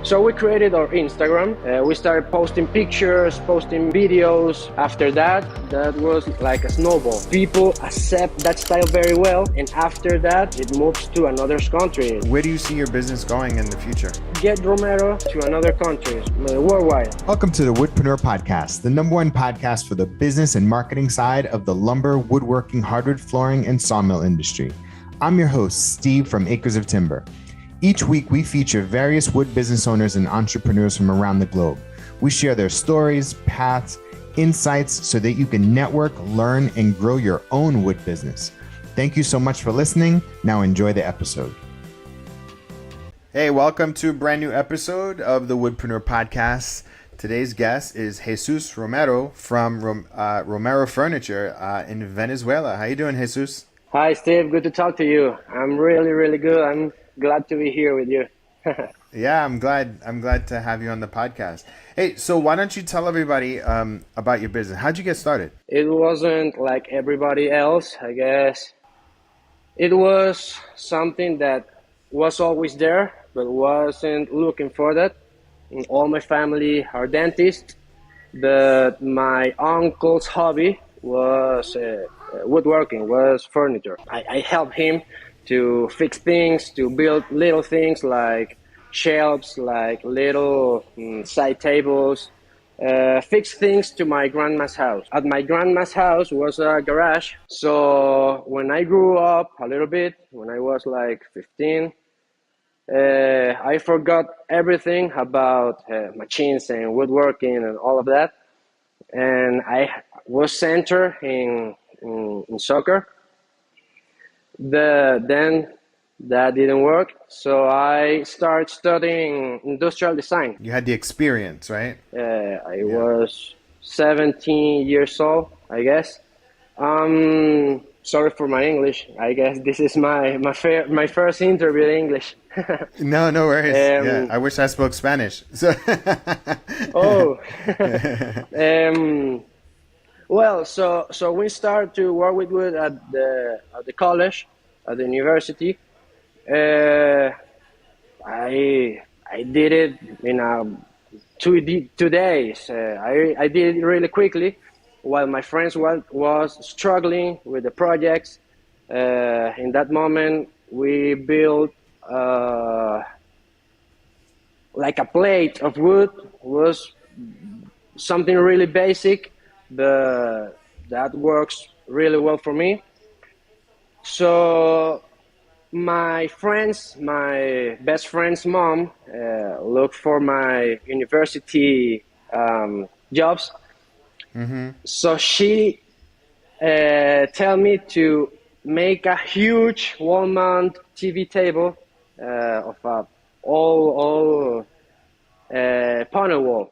So we created our Instagram. We started posting pictures, posting videos. After that was like a snowball. People accept that style very well, and after that, it moves to another country. Where do you see your business going in the future? Get Romero to another countries, worldwide. Welcome to the Woodpreneur podcast, the #1 podcast for the business and marketing side of the lumber, woodworking, hardwood flooring, and sawmill industry. I'm your host, Steve from Acres of Timber. Each week, we feature various wood business owners and entrepreneurs from around the globe. We share their stories, paths, insights so that you can network, learn, and grow your own wood business. Thank you so much for listening. Now enjoy the episode. Hey, welcome to a brand new episode of the Woodpreneur podcast. Today's guest is Jesus Romero from Romero Furniture in Venezuela. How you doing, Jesus? Hi, Steve. Good to talk to you. I'm really good. I'm glad to be here with you. Yeah, I'm glad to have you on the podcast. Hey, so why don't you tell everybody about your business? How'd you get started? It wasn't like everybody else, I guess. It was something that was always there, but wasn't looking for that. All my family are dentists, but my uncle's hobby was woodworking, was furniture. I helped him to fix things, to build little things like shelves, like little side tables, fix things to my grandma's house. At my grandma's house was a garage. So when I grew up a little bit, when I was like 15, I forgot everything about machines and woodworking and all of that. And I was centered in soccer. Then that didn't work, so I started studying industrial design. You had the experience, right? I was 17 years old, I guess. Sorry for my English. I guess this is my first interview in English. No worries. Yeah, I wish I spoke Spanish. So. Oh. Well, so we started to work with wood at the college, at the university. I did it in 2 days. I did it really quickly, while my friends was struggling with the projects. In that moment, we built like a plate of wood. Was something really basic. That works really well for me. So my best friend's mom looked for my university jobs. Mm-hmm. So she tell me to make a huge wall mount TV table of a all panel wall.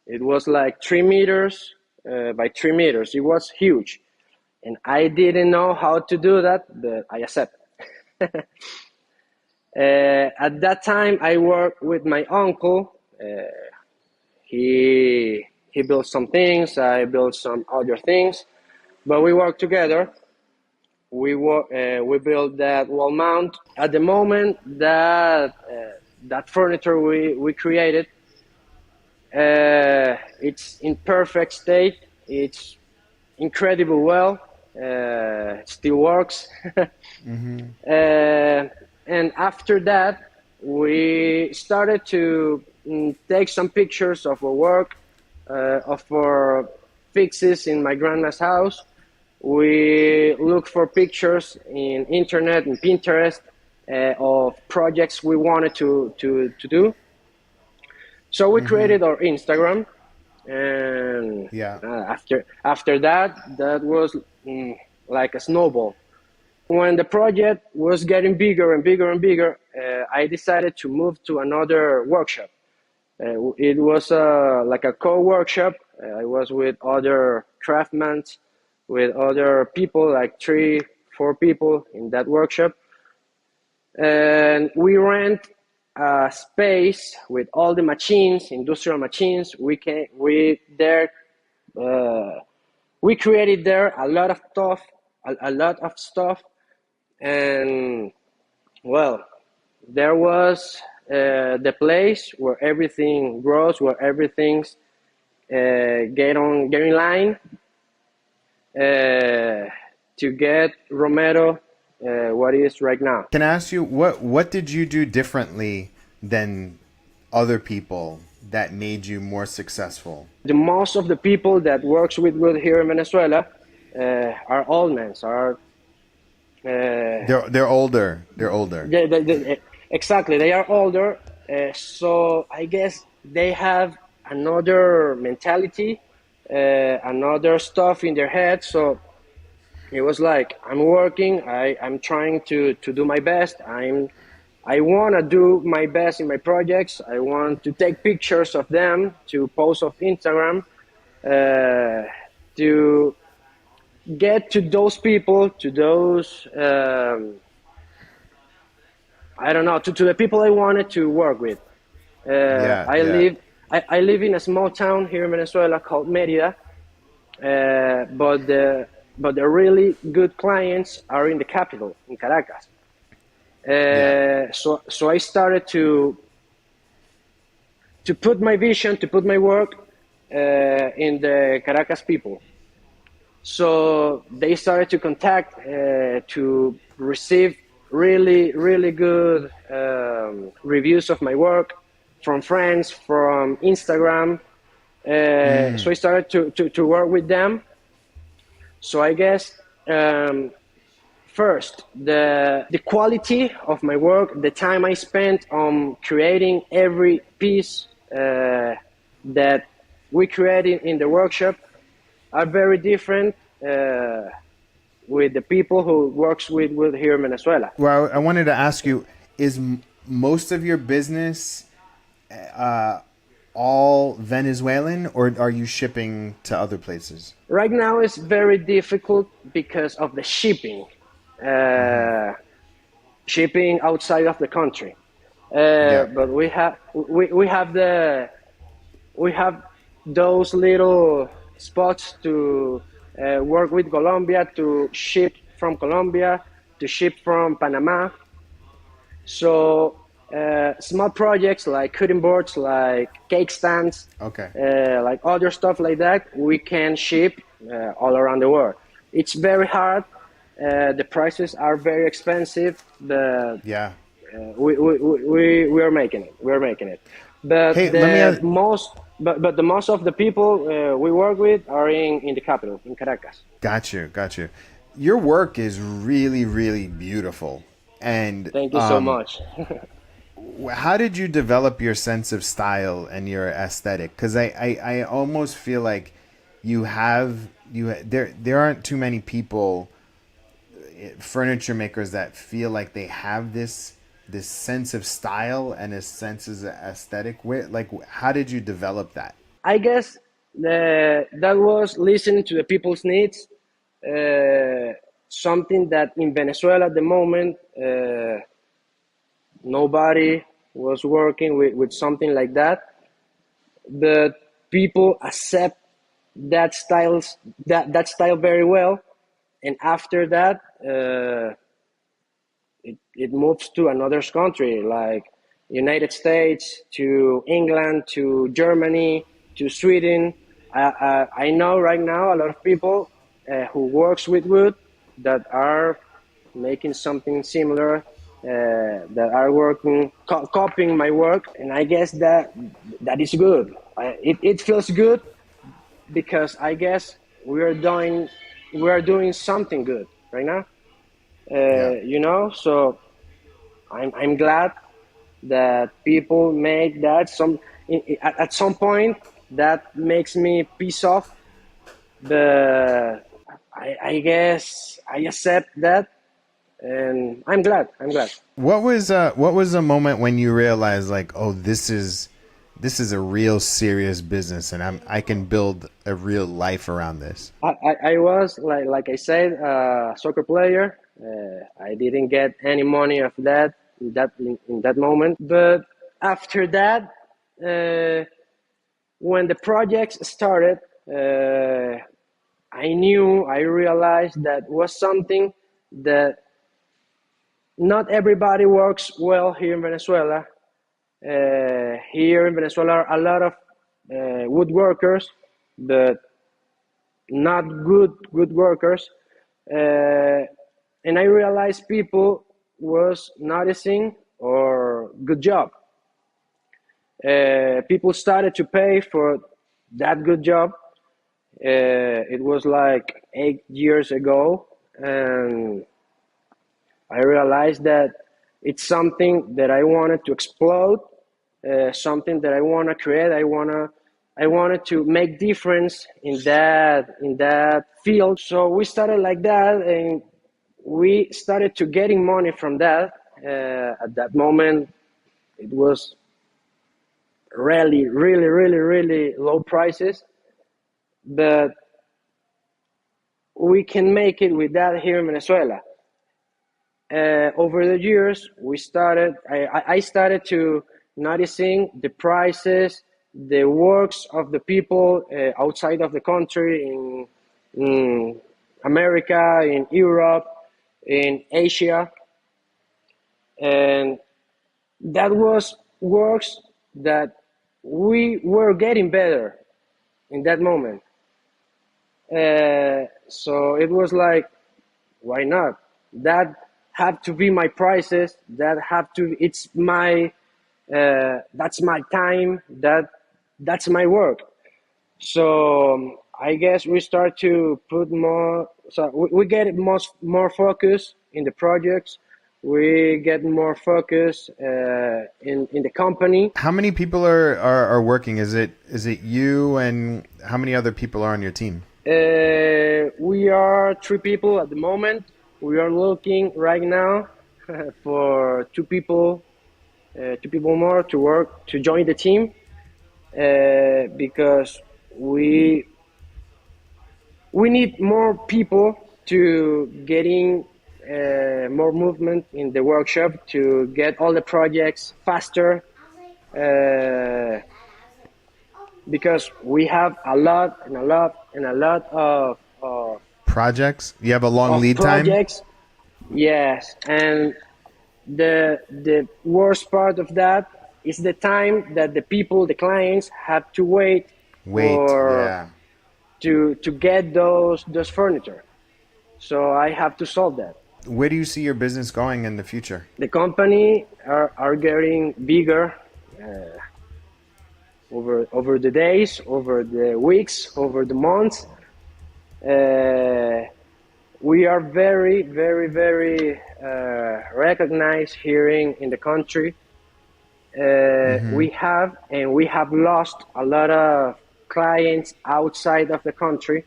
It was like 3 meters by 3 meters. It was huge. And I didn't know how to do that, but I accept. At that time, I worked with my uncle. He built some things, I built some other things, but we worked together. We built that wall mount. At the moment, that furniture we created, it's in perfect state. It's incredible well. It still works. Mm-hmm. And after that, we started to take some pictures of our work, of our fixes in my grandma's house. We looked for pictures in internet and Pinterest of projects we wanted to do. So we created our Instagram, and after that was like a snowball. When the project was getting bigger and bigger, I decided to move to another workshop. It was like a co-workshop. I was with other craftsmen, with other people, like 3-4 people in that workshop. And we rent a space with all the machines, industrial machines. We created there a lot of stuff, and well, there was the place where everything grows, where everything's get in line to get Romero what it is right now. Can I ask you what did you do differently than other people that made you more successful? The most of the people that works with wood here in Venezuela are old men. They're older. They're older. Exactly, they are older. So I guess they have another mentality, another stuff in their head. So it was like I'm working. I'm trying to do my best. I want to do my best in my projects. I want to take pictures of them to post on Instagram, to get to those people, to those, I don't know, to the people I wanted to work with. Yeah, I yeah. live in a small town here in Venezuela called Merida, but the really good clients are in the capital, in Caracas. Yeah. So I started to put my vision, to put my work in the Caracas people. So they started to contact to receive really good reviews of my work from friends, from Instagram. So I started to work with them. So I guess first, the quality of my work, the time I spent on creating every piece that we created in the workshop are very different with the people who works with here in Venezuela. Well, I wanted to ask you: is most of your business all Venezuelan, or are you shipping to other places? Right now it's very difficult because of the shipping, shipping outside of the country. Yeah. But we have those little spots to work with Colombia, to ship from Colombia, to ship from Panama. So small projects like cutting boards, like cake stands, Okay. like other stuff like that, we can ship all around the world. It's very hard. The prices are very expensive. Yeah. We are making it. We are making it. But Hey, let me ask. but the most of the people we work with are in the capital, in Caracas. Got you. Got you. Your work is really, really beautiful. And Thank you so much. how did you develop your sense of style and your aesthetic? Because I almost feel like there aren't too many people, furniture makers, that feel like they have this sense of style and a sense of aesthetic. How did you develop that? I guess that was listening to the people's needs. Something that in Venezuela at the moment nobody was working with something like that, but people accept that style very well, and after that it moves to another country like United States, to England, to Germany, to Sweden. I know right now a lot of people who works with wood that are making something similar, that are working, copying my work, and I guess that is good. It feels good because I guess we are doing something good right now. Yeah. So I'm glad that people make that at some point that makes me piss off, but I guess I accept that, and I'm glad. What was a moment when you realized, like, oh, this is a real serious business, and I can build a real life around this? I was like I said, a soccer player. I didn't get any money of that in that moment, but after that, when the projects started, I realized that was something that not everybody works well here in Venezuela. Here in Venezuela are a lot of woodworkers, but not good workers. And I realized people was noticing our good job. People started to pay for that good job. It was like 8 years ago, and I realized that it's something that I wanted to explode, something that I want to create. I wanted to make difference in that field. So we started like that, and we started to getting money from that. At that moment, it was really low prices, but we can make it with that here in Venezuela. Over the years, I started to noticing the prices, the works of the people outside of the country, in America, in Europe, in Asia, and that was works that we were getting better in that moment. So it was like, why not? That have to be my prices. That have to. It's my. That's my time. That's my work. So I guess we start to put more. So we get more focus in the projects. We get more focus in the company. How many people are working? Is it you, and how many other people are on your team? We are 3 people at the moment. We are looking right now for 2 people, 2 people more to work to join the team, because we need more people to getting more movement in the workshop to get all the projects faster, because we have a lot of Projects? You have a long of lead time? projects. Yes, and the worst part of that is the time that the people, the clients, have to wait Wait, for yeah. to get those furniture. So I have to solve that. Where do you see your business going in the future? The company are getting bigger over the days, over the weeks, over the months. We are very recognized here in the country. We have lost a lot of clients outside of the country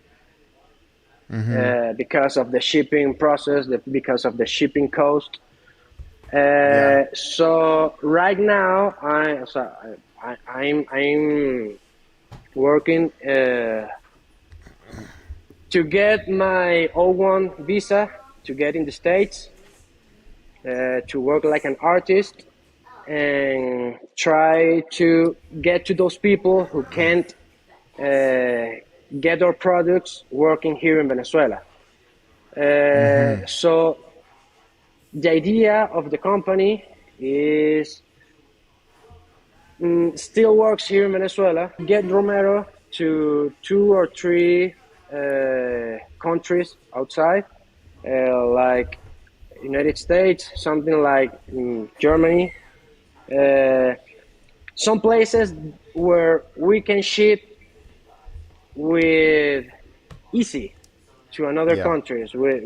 because of the shipping process, because of the shipping cost. So right now, I'm working to get my O1 visa to get in the States, to work like an artist and try to get to those people who can't get our products working here in Venezuela. So the idea of the company is still works here in Venezuela. Get Romero to 2 or 3 countries outside, like United States, something like Germany, some places where we can ship with easy to another countries with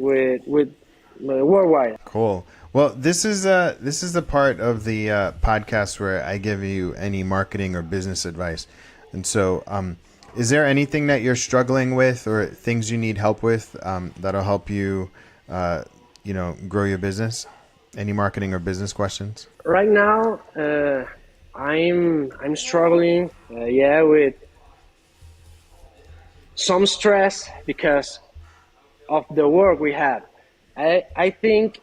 worldwide. Cool. Well, this is the part of the podcast where I give you any marketing or business advice. And so, is there anything that you're struggling with or things you need help with that'll help you, grow your business? Any marketing or business questions? Right now, I'm struggling, with some stress because of the work we have. I think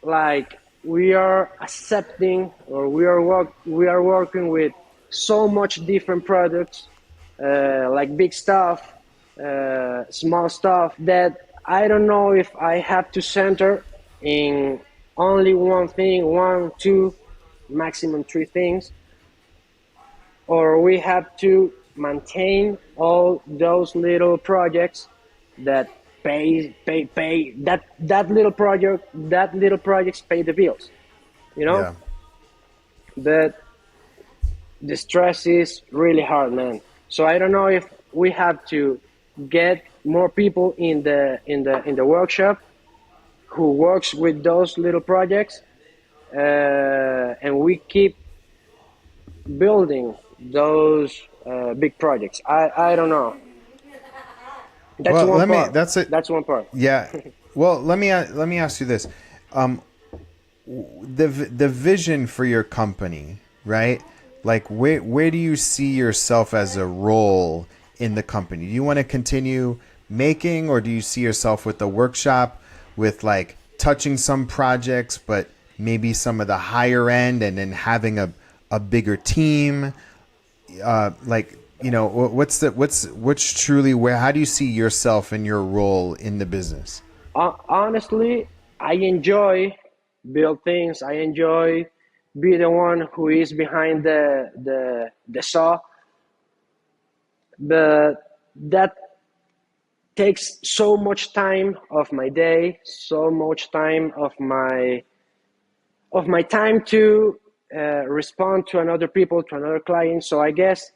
like we are accepting, or we are working with so much different products, like big stuff, small stuff, that I don't know if I have to center in only one thing, 1, 2, maximum 3 things. or we have to maintain all those little projects that pay that little projects pay the bills, you know. Yeah. But the stress is really hard, man. So I don't know if we have to get more people in the workshop who works with those little projects, and we keep building those big projects. I don't know. That's Well, one let me. part. That's it. That's one part. Yeah. Well, let me ask you this. Um, the vision for your company, right? Like where do you see yourself as a role in the company? Do you want to continue making, or do you see yourself with the workshop, with like touching some projects, but maybe some of the higher end, and then having a bigger team? Like, you know, what's truly where? How do you see yourself and your role in the business? Honestly, I enjoy build things. I enjoy be the one who is behind the saw, but that takes so much time of my day, so much time of my time to respond to another people, to another client. So I guess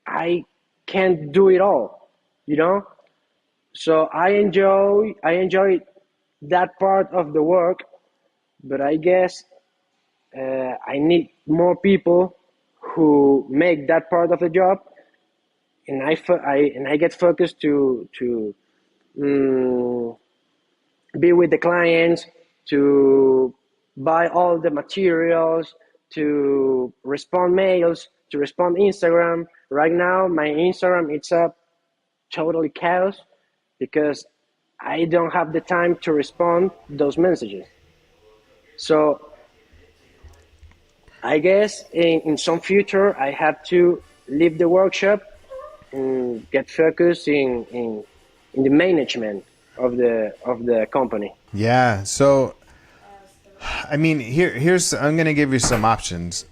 I can't do it all, you know. So I enjoy that part of the work, but I guess I need more people who make that part of the job, and I get focused to um, be with the clients, to buy all the materials, to respond mails, to respond Instagram. Right now, my Instagram it's up totally chaos because I don't have the time to respond those messages. So I guess in some future I have to leave the workshop and get focused in the management of the company. Yeah. So, I mean, here's I'm gonna give you some options.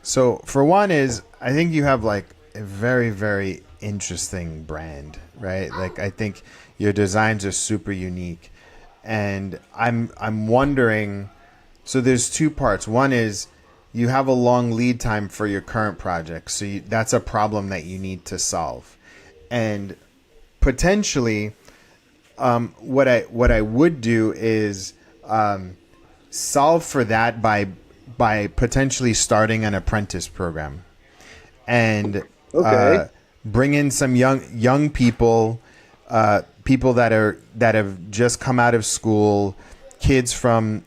So for one is I think you have like a very, very interesting brand, right? Like I think your designs are super unique, and I'm wondering. So there's two parts. One is you have a long lead time for your current project, so that's a problem that you need to solve, and potentially, what I would do is solve for that by potentially starting an apprentice program and Okay. bring in some young people, people that have just come out of school, kids from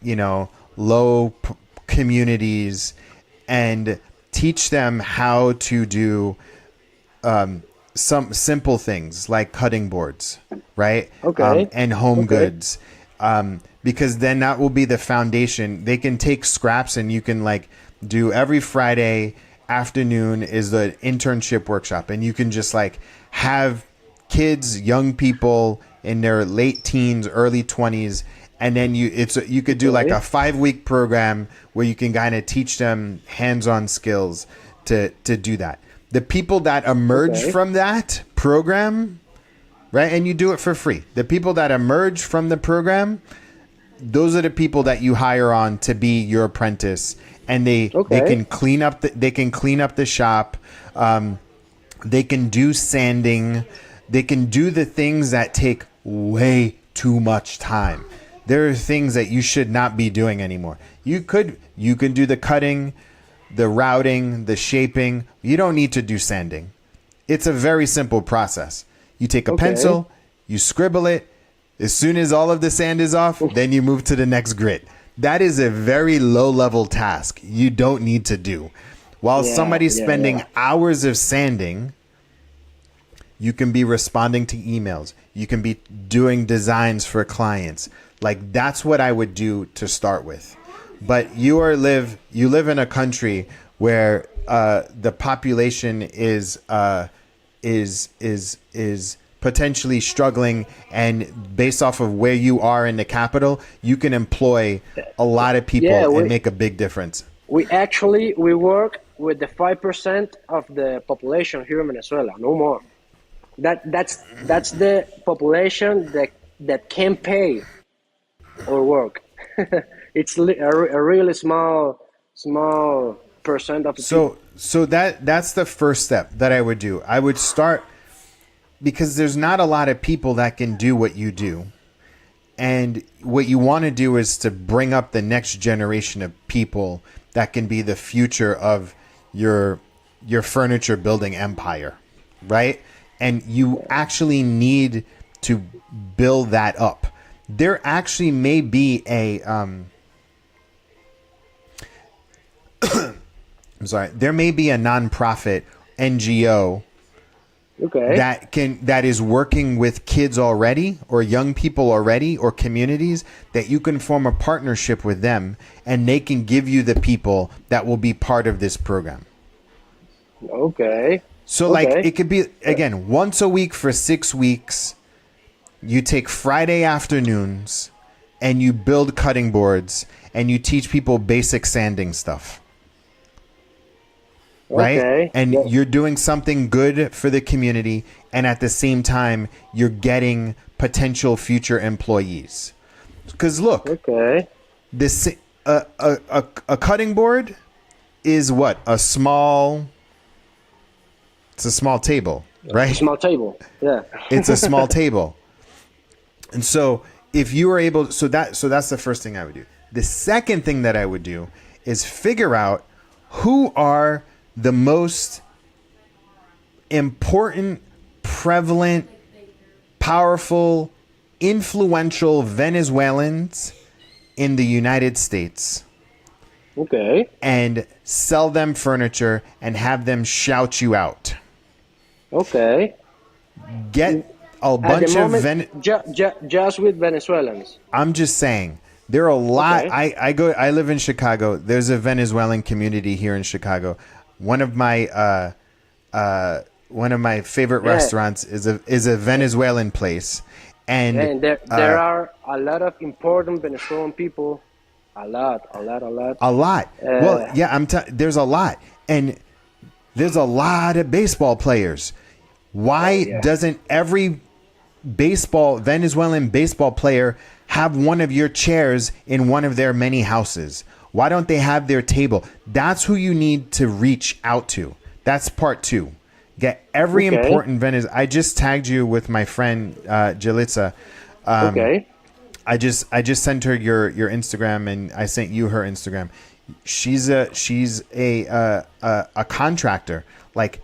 low communities, and teach them how to do some simple things like cutting boards, right? Okay. And home Okay. goods. Because then that will be the foundation. They can take scraps, and you can like do every Friday afternoon is the internship workshop, and you can just like have kids, young people in their late teens, early 20s, and then you could do like a Okay. 5-week program where you can kind of teach them hands-on skills to do that. The people that emerge Okay. from that program, right, and you do it for free. The people that emerge from the program, those are the people that you hire on to be your apprentice, and they Okay. can clean up the shop. They can do sanding. They can do the things that take way too much time. There are things that you should not be doing anymore. You can do the cutting, the routing, the shaping. You don't need to do sanding. It's a very simple process. You take a Okay. pencil, you scribble it. As soon as all of the sand is off, then you move to the next grit. That is a very low level task you don't need to do. While Yeah. somebody's Yeah. spending Yeah. hours of sanding, you can be responding to emails. You can be doing designs for clients. Like that's what I would do to start with. But you live in a country where the population is potentially struggling, and based off of where you are in the capital, you can employ a lot of Yeah. people and make a big difference. We actually we work with the 5% of the population here in Venezuela, no more. That's the population that can pay or work. It's a really small percent of the people. So that's the first step that I would do. I would start because there's not a lot of people that can do what you do. And what you want to do is to bring up the next generation of people that can be the future of your furniture building empire, right? And you actually need to build that up. There actually may be a I'm sorry, there may be a nonprofit NGO Okay. that is working with kids already or young people already or communities that you can form a partnership with them and they can give you the people that will be part of this program. Okay. So like it could be again once a week for 6 weeks. You take Friday afternoons and you build cutting boards and you teach people basic sanding stuff. Right? Okay. And you're doing something good for the community, and at the same time, you're getting potential future employees. Because look, this a cutting board is what? It's a small table, right? A small table. Yeah. It's a small table. And so if you are able, so that's the first thing I would do. The second thing that I would do is figure out who are the most important, prevalent, powerful, influential Venezuelans in the United States. Okay. And sell them furniture and have them shout you out. Okay. Get a bunch of just with Venezuelans. I'm just saying. There are a lot. Okay. I live in Chicago. There's a Venezuelan community here in Chicago. One of my favorite restaurants is a Venezuelan place, and there are a lot of important Venezuelan people. A lot. Well, yeah, there's a lot, and there's a lot of baseball players. Why doesn't every Venezuelan baseball player have one of your chairs in one of their many houses? Why don't they have their table? That's who you need to reach out to. That's part 2. Get every important Venezuelan. I just tagged you with my friend Jalitza. I just sent her your Instagram, and I sent you her Instagram. She's a contractor. Like,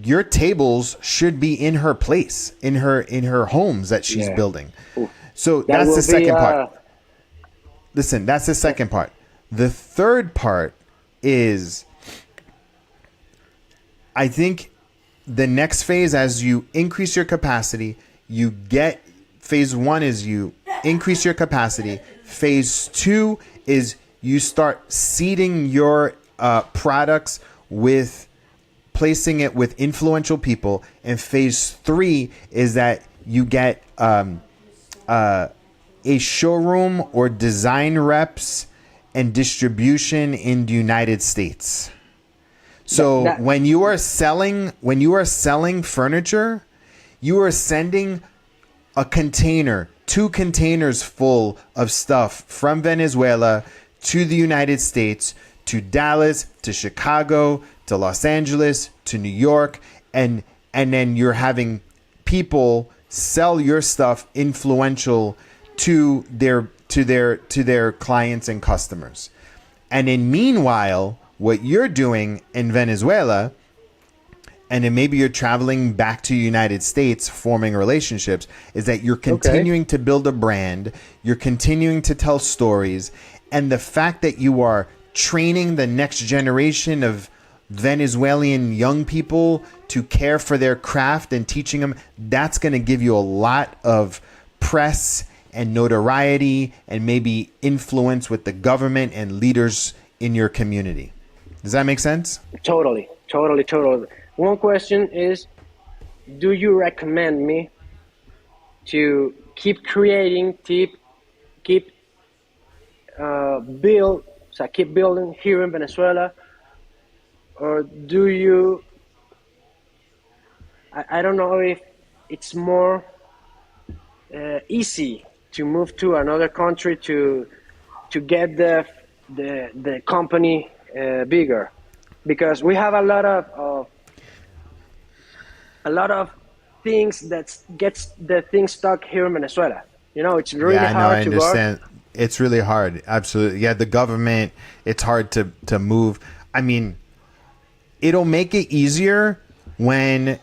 your tables should be in her place, in her homes that she's building. So that's the second part. Listen, that's the second part. The third part is, I think the next phase, as you increase your capacity, phase 1 is you increase your capacity. Phase 2 is you start seeding your products with placing it with influential people. And phase 3 is that you get a showroom or design reps and distribution in the United States. So when you are selling furniture, you are sending a container, 2 containers full of stuff from Venezuela to the United States, to Dallas, to Chicago, to Los Angeles, to New York, and then you're having people sell your stuff influential to their clients and customers. And in meanwhile, what you're doing in Venezuela, and then maybe you're traveling back to the United States, forming relationships, is that you're continuing to build a brand, you're continuing to tell stories, and the fact that you are training the next generation of Venezuelan young people to care for their craft and teaching them, that's going to give you a lot of press and notoriety and maybe influence with the government and leaders in your community. Does that make sense? Totally. One question is, do you recommend me to keep creating, keep building here in Venezuela, or do you? I don't know if it's more easy to move to another country to get the company bigger, because we have a lot of things that gets the thing stuck here in Venezuela. You know, it's Yeah, really I know. hard I to work. understand. It's really hard. Absolutely. Yeah, the government, it's hard to move. I mean, it'll make it easier when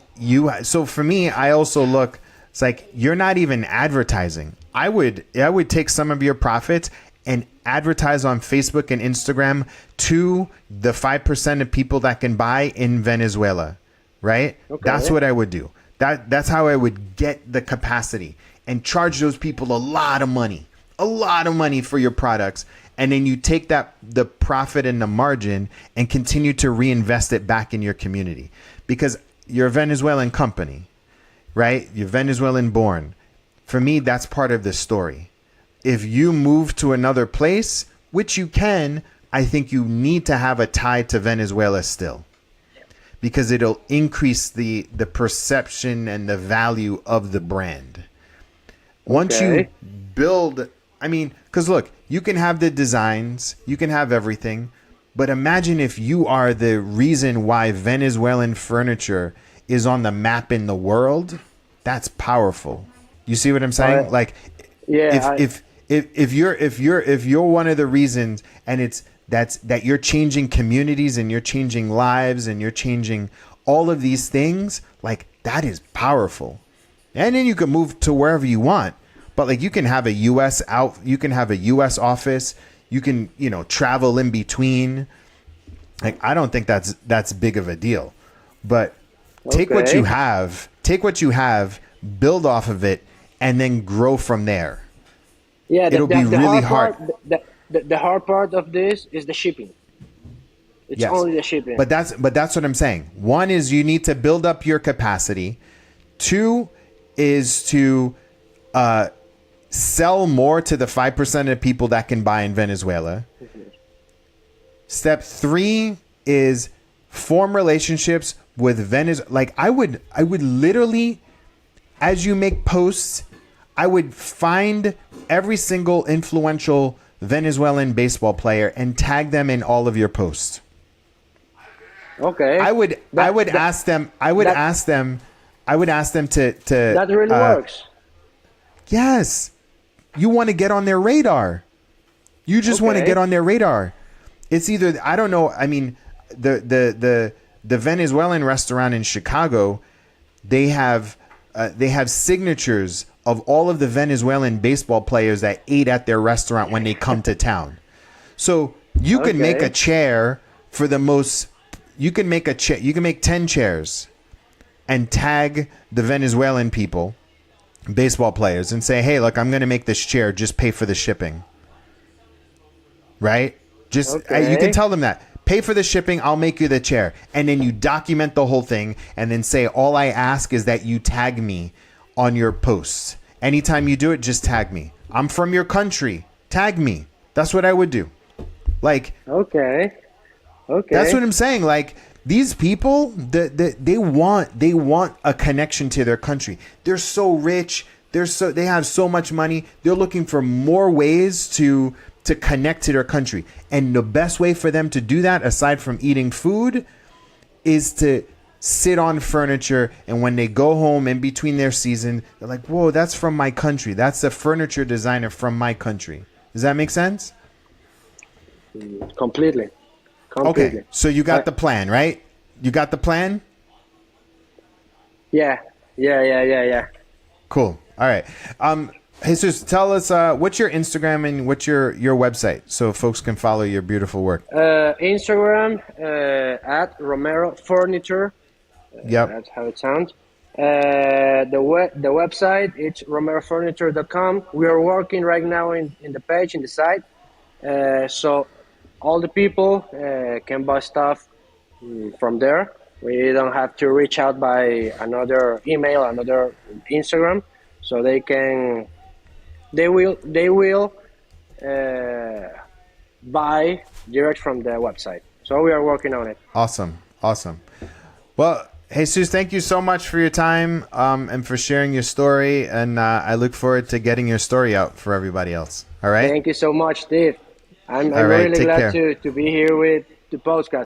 so for me, I also look, it's like you're not even advertising. I would take some of your profits and advertise on Facebook and Instagram to the 5% of people that can buy in Venezuela, right? That's Okay. what I would do. That's how I would get the capacity and charge those people a lot of money for your products. And then you take the profit and the margin and continue to reinvest it back in your community, because you're a Venezuelan company, right? You're Venezuelan born. For me, that's part of the story. If you move to another place, which you can, I think you need to have a tie to Venezuela still, because it'll increase the perception and the value of the brand. Once you Okay. build, I mean, because look, you can have the designs, you can have everything, but imagine if you are the reason why Venezuelan furniture is on the map in the world. That's powerful. You see what I'm I saying? Like, yeah. if if if you're one of the reasons, and that you're changing communities and you're changing lives and you're changing all of these things, like that is powerful. And then you can move to wherever you want. But like you can have you can have a US office, you can, travel in between. Like I don't think that's big of a deal. But Okay. take what you have, build off of it, and then grow from there. Yeah. It'll be The really hard hard. part. The hard part of this is the shipping. It's Yes. only the shipping. But that's what I'm saying. One is you need to build up your capacity. Two is to sell more to the 5% of people that can buy in Venezuela. Step three is form relationships with Venezuela. Like I would literally, as you make posts, I would find every single influential Venezuelan baseball player and tag them in all of your posts. Okay. I would ask them That to that really works. yes, you want to get on their radar. You just want to get Okay. on their radar. It's either, I don't know. I mean, the Venezuelan restaurant in Chicago, they have signatures of all of the Venezuelan baseball players that ate at their restaurant when they come to town. So you can make a Okay. chair for the most. You can make a chair. You can make 10 chairs, and tag the Venezuelan people, baseball players, and say, "Hey, look, I'm going to make this chair. Just pay for the shipping." Right? Just you can Okay. tell them that. Pay for the shipping, I'll make you the chair. And then you document the whole thing and then say, all I ask is that you tag me on your posts. Anytime you do it, just tag me. I'm from your country. Tag me. That's what I would do. Like, Okay. that's Okay. what I'm saying. Like, these people, they want a connection to their country. They're so rich. They have so much money. They're looking for more ways to connect to their country. And the best way for them to do that, aside from eating food, is to sit on furniture. And when they go home in between their season, they're like, whoa, that's from my country. That's the furniture designer from my country. Does that make sense? Completely. Okay. Completely. So you I, got the plan, right? You got the plan? yeah. Yeah. Cool. All right. Jesus, tell us what's your Instagram and what's your website so folks can follow your beautiful work. Instagram at Romero Furniture. Yep. That's how it sounds. The website, it's romerofurniture.com. We are working right now in the page, in the site. So all the people can buy stuff from there. We don't have to reach out by another email, another Instagram. So they will buy direct from the website. So we are working on it. Awesome. Awesome. Well, Jesus, thank you so much for your time and for sharing your story. And I look forward to getting your story out for everybody else. All right. Thank you so much, Steve. I'm All right. really Take glad care. to be here with the podcast.